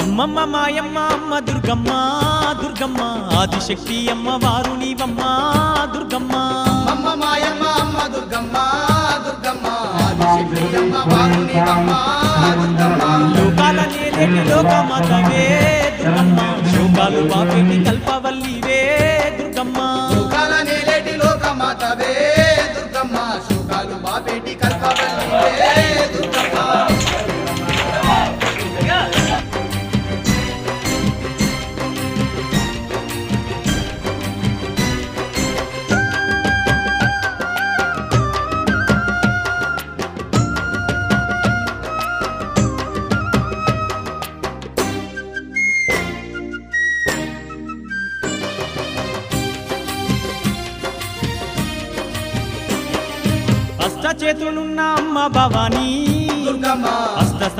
అమ్మమ్మ మాయమ్మ అమ్మ దుర్గమ్మ దుర్గమ్మ ఆదిశక్తి అమ్మ వారు నీవమ్మ దుర్గమ్మ అమ్మ మాయమ్మ అమ్మ దుర్గమ్మ దుర్గమ్మ ఆదిశక్తి అమ్మ వారు నీవమ్మ దుర్గమ్మ లోకాల నేలేటి లోకమాతవే దుర్గమ్మ శోకాలు బాపేటి కల్పవల్లివే దుర్గమ్మ లోకాల నేలేటి లోకమాతవే దుర్గమ్మ శోకాలు బాపేటి కల్పవల్లివే దుర్గమ్మ అష్ట చేతులున్న అమ్మ భవానీ దుర్గమ్మ అష్ట